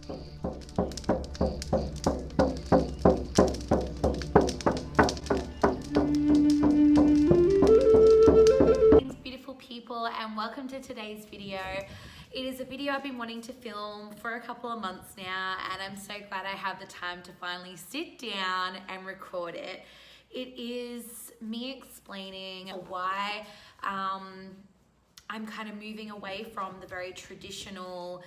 Beautiful people, and welcome to today's video. It is a video I've been wanting to film for a couple of months now, and I'm so glad I have the time to finally sit down and record it. It is me explaining why I'm kind of moving away from the very traditional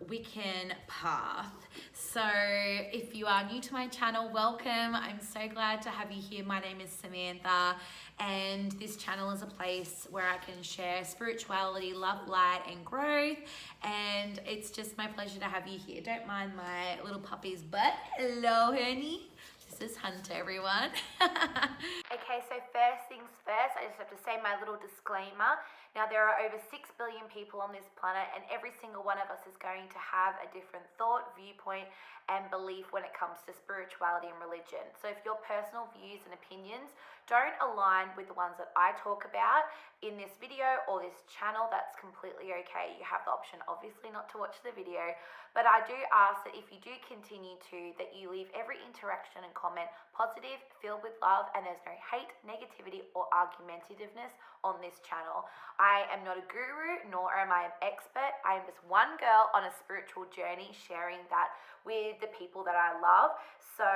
Wiccan path. So if you are new to my channel, welcome. I'm so glad to have you here. My name is Samantha, and this channel is a place where I can share spirituality, love, light, and growth. And it's just my pleasure to have you here. Don't mind my little puppy's butt. Hello, honey. This is Hunter, everyone. Okay, so first things first, I just have to say my little disclaimer. Now, there are over 6 billion people on this planet, and every single one of us is going to have a different thought, viewpoint, and belief when it comes to spirituality and religion. So if your personal views and opinions don't align with the ones that I talk about in this video or this channel, that's completely okay. You have the option, obviously, not to watch the video, but I do ask that if you do continue to, that you leave every interaction and comment positive, filled with love, and there's no hate, negativity, or argumentativeness on this channel. I am not a guru, nor am I an expert. I am just one girl on a spiritual journey, sharing that with the people that I love. So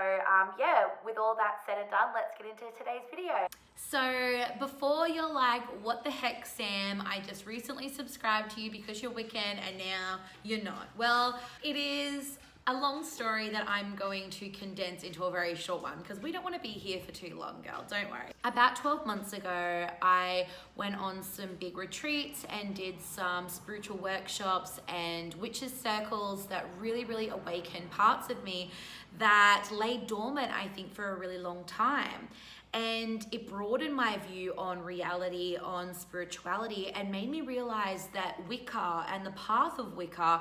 yeah, with all that said and done, let's get into today's video. So before you're like, what the heck, Sam? I just recently subscribed to you because you're Wiccan and now you're not. Well, it is a long story that I'm going to condense into a very short one because we don't want to be here for too long, girl. Don't worry. About 12 months ago, I went on some big retreats and did some spiritual workshops and witches circles that really awakened parts of me that lay dormant, I think, for a really long time. And it broadened my view on reality, on spirituality, and made me realize that Wicca and the path of Wicca,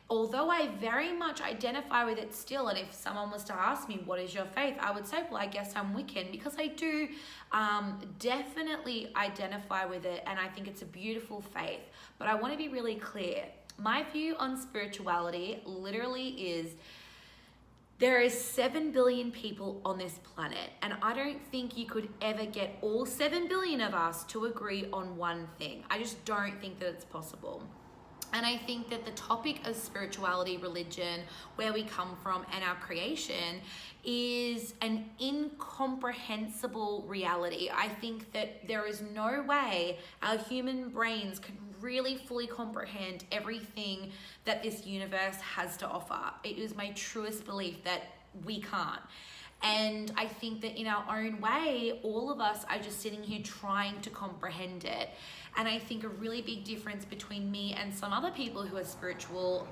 although I very much identify with it still, and if someone was to ask me, what is your faith? I would say, well, I guess I'm Wiccan, because I do definitely identify with it, and I think it's a beautiful faith. But I want to be really clear. My view on spirituality literally is there is 7 billion people on this planet, and I don't think you could ever get all 7 billion of us to agree on one thing. I just don't think that it's possible. And I think that the topic of spirituality, religion, where we come from, and our creation is an incomprehensible reality. I think that there is no way our human brains can really fully comprehend everything that this universe has to offer. It is my truest belief that we can't. And I think that in our own way, all of us are just sitting here trying to comprehend it. And I think a really big difference between me and some other people who are spiritual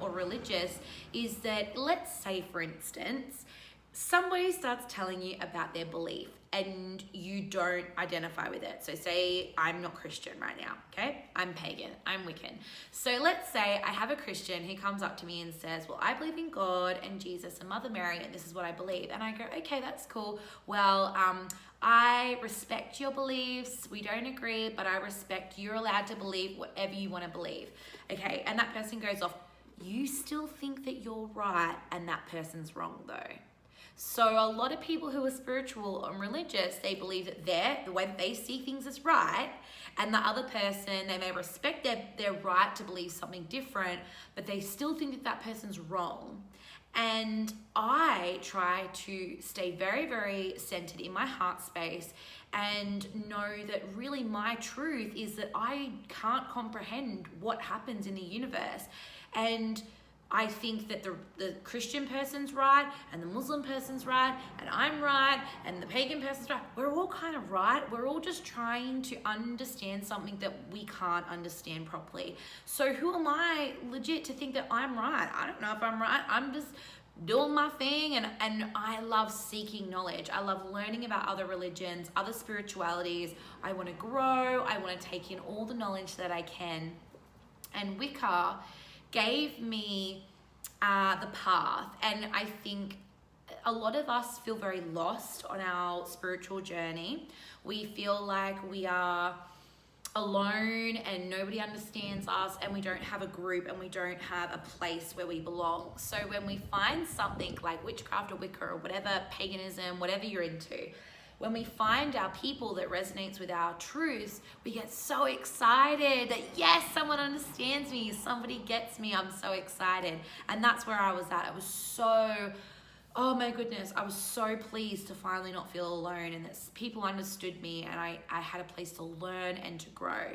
or religious is that, let's say, for instance, somebody starts telling you about their belief and you don't identify with it. So say I'm not Christian right now, okay? I'm pagan, I'm Wiccan. So let's say I have a Christian who comes up to me and says, well, I believe in God and Jesus and Mother Mary, and this is what I believe. And I go, okay, that's cool. Well, I respect your beliefs. We don't agree, but I respect you're allowed to believe whatever you want to believe. Okay, and that person goes off. You still think that you're right and that person's wrong though. So a lot of people who are spiritual and religious, they believe that the way that they see things is right, and the other person, they may respect their right to believe something different, but they still think that that person's wrong. And I try to stay very centered in my heart space and know that really my truth is that I can't comprehend what happens in the universe. And I think that the Christian person's right and the Muslim person's right and I'm right and the pagan person's right. We're all kind of right. We're all just trying to understand something that we can't understand properly. So who am I legit to think that I'm right? I don't know if I'm right. I'm just doing my thing, and I love seeking knowledge. I love learning about other religions, other spiritualities. I want to grow. I want to take in all the knowledge that I can. And Wicca gave me the path, and I think a lot of us feel very lost on our spiritual journey. We feel like we are alone and nobody understands us, and we don't have a group and we don't have a place where we belong. So when we find something like witchcraft or Wicca or whatever, paganism, whatever you're into, when we find our people that resonates with our truths, we get so excited that yes, someone understands me, somebody gets me, I'm so excited. And that's where I was at. I was so, oh my goodness, I was so pleased to finally not feel alone, and that people understood me, and I had a place to learn and to grow.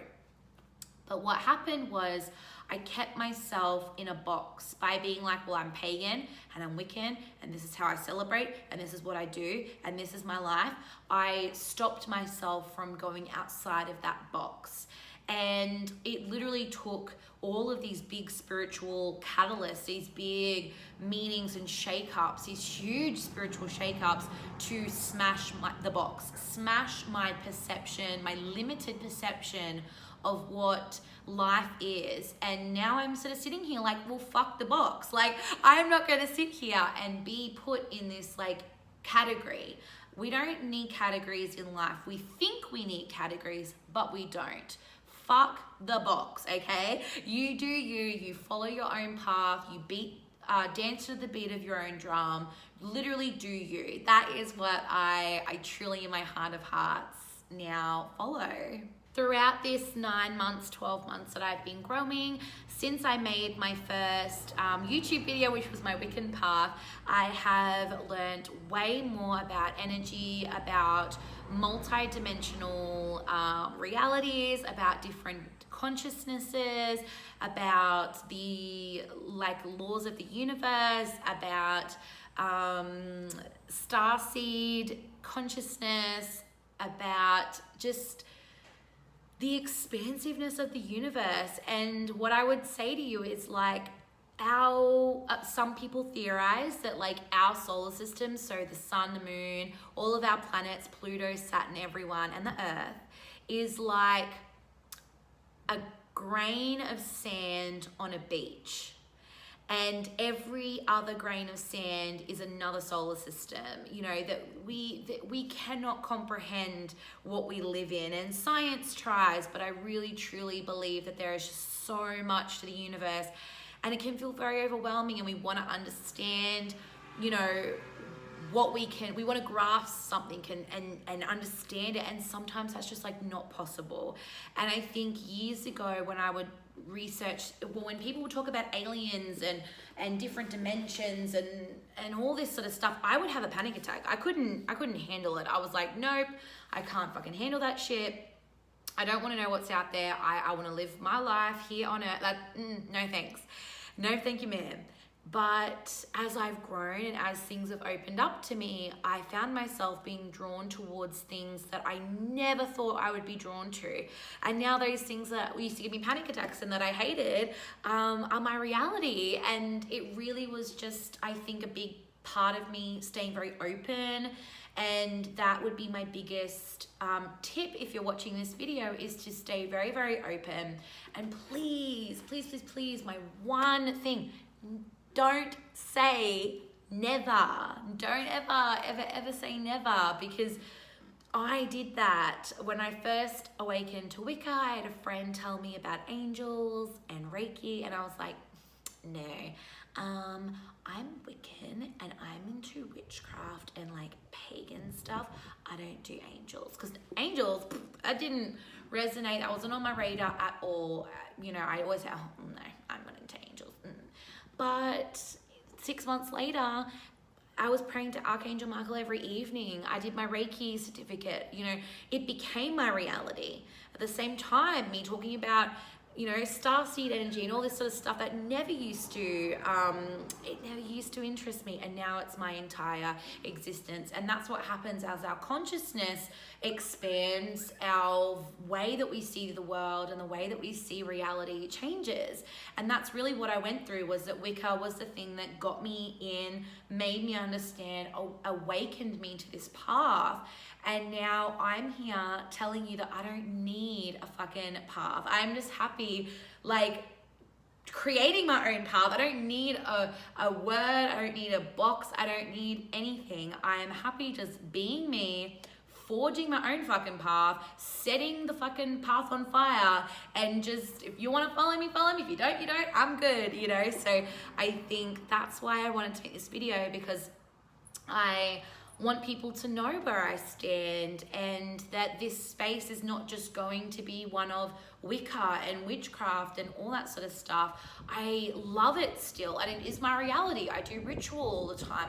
But what happened was I kept myself in a box by being like, well, I'm pagan and I'm Wiccan and this is how I celebrate and this is what I do and this is my life. I stopped myself from going outside of that box. And it literally took all of these big spiritual catalysts, these big meanings and shake-ups, these huge spiritual shake-ups to smash the box, smash my perception, my limited perception of what life is. And now I'm sort of sitting here like, well, fuck the box. Like, I'm not going to sit here and be put in this like category. We don't need categories in life. We think we need categories, but we don't. Fuck the box, okay? You do you follow your own path, you dance to the beat of your own drum, literally do you. That is what I truly in my heart of hearts now follow. Throughout this 9 months, 12 months that I've been growing, since I made my first YouTube video, which was my Wiccan path, I have learned way more about energy, about multi-dimensional realities, about different consciousnesses, about the like laws of the universe, about starseed consciousness, about just the expansiveness of the universe. And what I would say to you is like some people theorize that like our solar system, so the sun, the moon, all of our planets, Pluto, Saturn, everyone, and the earth is like a grain of sand on a beach. And every other grain of sand is another solar system, you know, that we cannot comprehend what we live in. And science tries, but I really, truly believe that there is just so much to the universe, and it can feel very overwhelming, and we want to understand, you know, what we want to grasp something and understand it, and sometimes that's just like not possible. And I think years ago when I would research, when people would talk about aliens and different dimensions and all this sort of stuff, I would have a panic attack. I couldn't handle it. I was like, nope, I can't fucking handle that shit. I don't want to know what's out there. I want to live my life here on earth. Like, no thanks. No thank you, ma'am. But as I've grown and as things have opened up to me, I found myself being drawn towards things that I never thought I would be drawn to. And now those things that used to give me panic attacks and that I hated are my reality. And it really was just, I think, a big part of me staying very open. And that would be my biggest tip if you're watching this video, is to stay very, very open. And please, please, please, please, my one thing, don't say never. Don't ever say never, because I did that. When I first awakened to Wicca, I had a friend tell me about angels and Reiki, and I was like, no, I'm Wiccan and I'm into witchcraft and like pagan stuff. I don't do angels, because angels, I didn't resonate. I wasn't on my radar at all. You know, I always say, oh, no, I'm not into angels. But 6 months later, I was praying to Archangel Michael every evening. I did my Reiki certificate. You know, it became my reality. At the same time, me talking about, you know, starseed energy and all this sort of stuff that never used to interest me, and now it's my entire existence. And that's what happens as our consciousness expands. Our way that we see the world and the way that we see reality changes. And that's really what I went through, was that Wicca was the thing that got me in, made me understand, awakened me to this path. And now I'm here telling you that I don't need a fucking path. I'm just happy, like, creating my own path. I don't need a word. I don't need a box. I don't need anything. I am happy just being me, forging my own fucking path, setting the fucking path on fire, and just, if you want to follow me, follow me. If you don't, you don't. I'm good, you know? So I think that's why I wanted to make this video, because I want people to know where I stand, and that this space is not just going to be one of Wicca and witchcraft and all that sort of stuff. I love it still, and it is my reality. I do ritual all the time.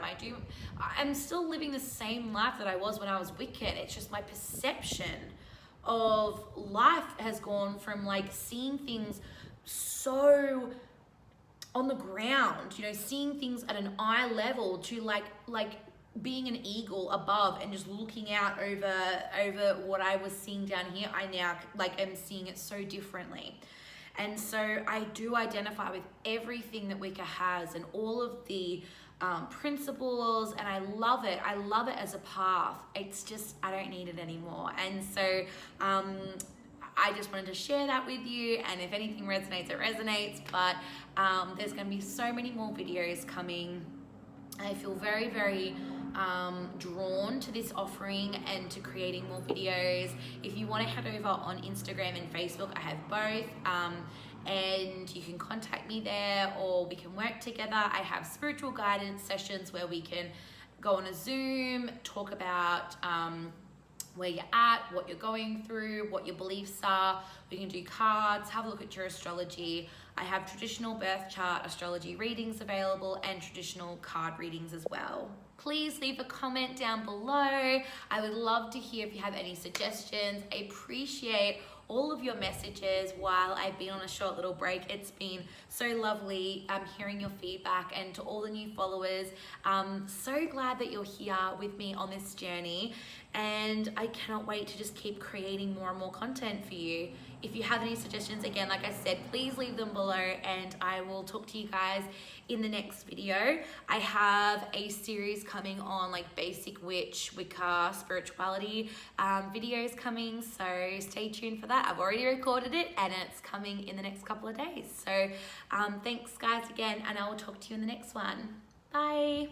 I'm still living the same life that I was when I was Wiccan. It's just my perception of life has gone from like seeing things so on the ground, you know, seeing things at an eye level, to like being an eagle above and just looking out over what I was seeing down here. I now like am seeing it so differently. And so I do identify with everything that Wicca has and all of the principles, and I love it. I love it as a path. It's just, I don't need it anymore. And so I just wanted to share that with you, and if anything resonates, it resonates. But there's going to be so many more videos coming. I feel very, very drawn to this offering and to creating more videos. If you want to head over on Instagram and Facebook, I have both, and you can contact me there, or we can work together. I have spiritual guidance sessions where we can go on a Zoom, talk about where you're at, what you're going through, what your beliefs are. We can do cards, have a look at your astrology. I have traditional birth chart astrology readings available, and traditional card readings as well. Please leave a comment down below. I would love to hear if you have any suggestions. I appreciate all of your messages while I've been on a short little break. It's been so lovely hearing your feedback, and to all the new followers, so glad that you're here with me on this journey, and I cannot wait to just keep creating more and more content for you. If you have any suggestions, again, like I said, please leave them below, and I will talk to you guys in the next video. I have a series coming on like basic witch, Wicca, spirituality videos coming, so stay tuned for that. I've already recorded it, and it's coming in the next couple of days. So thanks guys again, and I will talk to you in the next one. Bye.